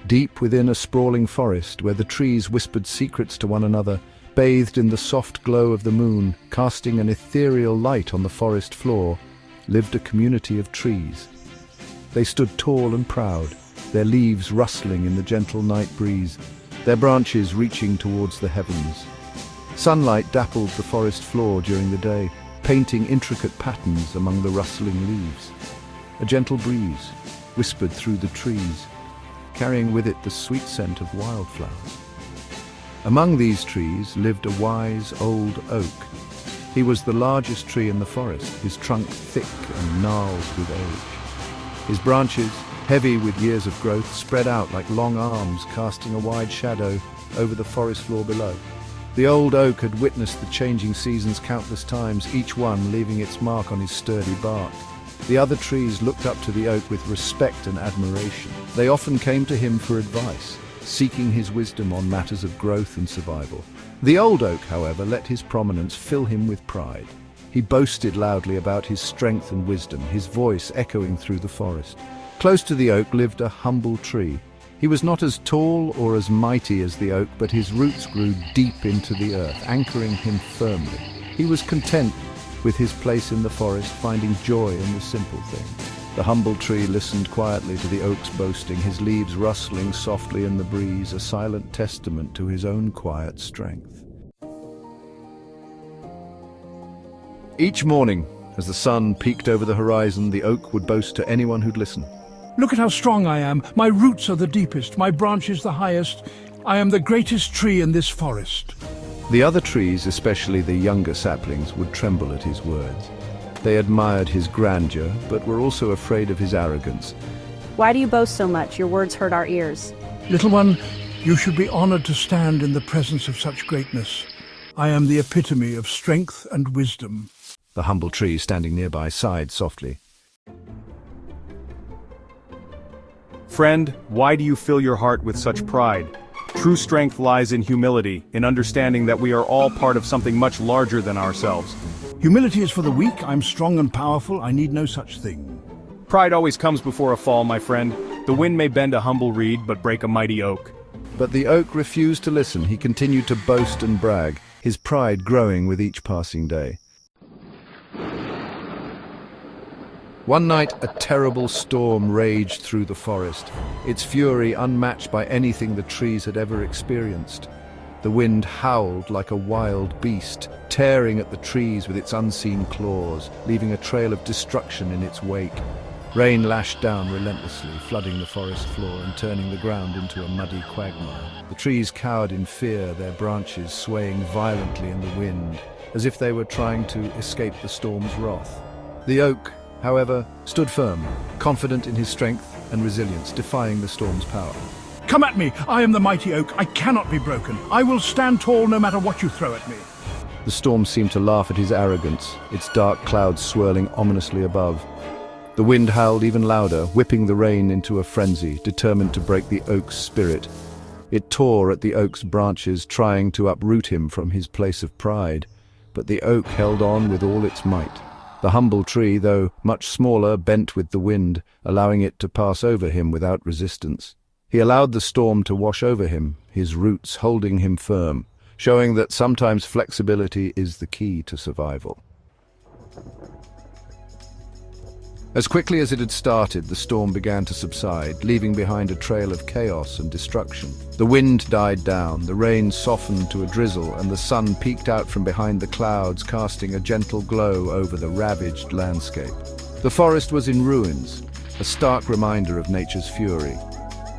Deep within a sprawling forest, where the trees whispered secrets to one another, bathed in the soft glow of the moon, casting an ethereal light on the forest floor, lived a community of trees. They stood tall and proud, their leaves rustling in the gentle night breeze, their branches reaching towards the heavens. Sunlight dappled the forest floor during the day, painting intricate patterns among the rustling leaves. A gentle breeze whispered through the trees, carrying with it the sweet scent of wildflowers. Among these trees lived a wise old oak. He was the largest tree in the forest, his trunk thick and gnarled with age. His branches, heavy with years of growth, spread out like long arms, casting a wide shadow over the forest floor below. The old oak had witnessed the changing seasons countless times, each one leaving its mark on his sturdy bark. The other trees looked up to the oak with respect and admiration. They often came to him for advice, seeking his wisdom on matters of growth and survival. The old oak, however, let his prominence fill him with pride. He boasted loudly about his strength and wisdom, his voice echoing through the forest. Close to the oak lived a humble tree. He was not as tall or as mighty as the oak, but his roots grew deep into the earth, anchoring him firmly. He was content with his place in the forest, finding joy in the simple things. The humble tree listened quietly to the oak's boasting, his leaves rustling softly in the breeze, a silent testament to his own quiet strength. Each morning, as the sun peeked over the horizon, the oak would boast to anyone who'd listen. Look at how strong I am. My roots are the deepest, my branches the highest. I am the greatest tree in this forest. The other trees, especially the younger saplings, would tremble at his words. They admired his grandeur, but were also afraid of his arrogance. Why do you boast so much? Your words hurt our ears. Little one, you should be honored to stand in the presence of such greatness. I am the epitome of strength and wisdom. The humble tree, standing nearby, sighed softly. Friend, why do you fill your heart with such pride? True strength lies in humility, in understanding that we are all part of something much larger than ourselves. Humility is for the weak. I'm strong and powerful. I need no such thing. Pride always comes before a fall, my friend. The wind may bend a humble reed, but break a mighty oak. But the oak refused to listen. He continued to boast and brag, his pride growing with each passing day. One night, a terrible storm raged through the forest, its fury unmatched by anything the trees had ever experienced. The wind howled like a wild beast, tearing at the trees with its unseen claws, leaving a trail of destruction in its wake. Rain lashed down relentlessly, flooding the forest floor and turning the ground into a muddy quagmire. The trees cowered in fear, their branches swaying violently in the wind, as if they were trying to escape the storm's wrath. The oak, however, stood firm, confident in his strength and resilience, defying the storm's power. Come at me! I am the mighty oak. I cannot be broken. I will stand tall no matter what you throw at me. The storm seemed to laugh at his arrogance, its dark clouds swirling ominously above. The wind howled even louder, whipping the rain into a frenzy, determined to break the oak's spirit. It tore at the oak's branches, trying to uproot him from his place of pride. But the oak held on with all its might. The humble tree, though much smaller, bent with the wind, allowing it to pass over him without resistance. He allowed the storm to wash over him, his roots holding him firm, showing that sometimes flexibility is the key to survival. As quickly as it had started, the storm began to subside, leaving behind a trail of chaos and destruction. The wind died down, the rain softened to a drizzle, and the sun peeked out from behind the clouds, casting a gentle glow over the ravaged landscape. The forest was in ruins, a stark reminder of nature's fury.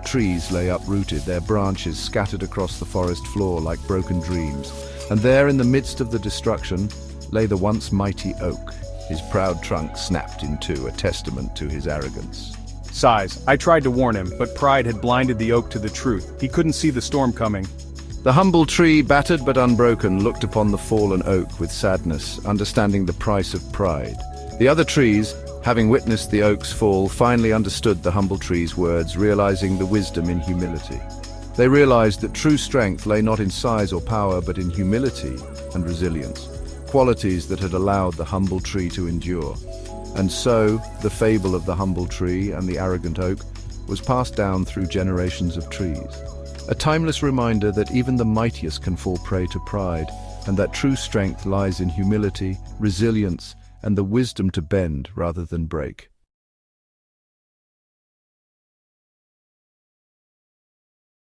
Trees lay uprooted, their branches scattered across the forest floor like broken dreams, and there in the midst of the destruction lay the once mighty oak. His proud trunk snapped in two, a testament to his arrogance. Sighs. I tried to warn him, but pride had blinded the oak to the truth. He couldn't see the storm coming. The humble tree, battered but unbroken, looked upon the fallen oak with sadness, understanding the price of pride. The other trees, having witnessed the oak's fall, finally understood the humble tree's words, realizing the wisdom in humility. They realized that true strength lay not in size or power, but in humility and resilience, qualities that had allowed the humble tree to endure. And so, the fable of the humble tree and the arrogant oak was passed down through generations of trees. A timeless reminder that even the mightiest can fall prey to pride, and that true strength lies in humility, resilience, and the wisdom to bend rather than break.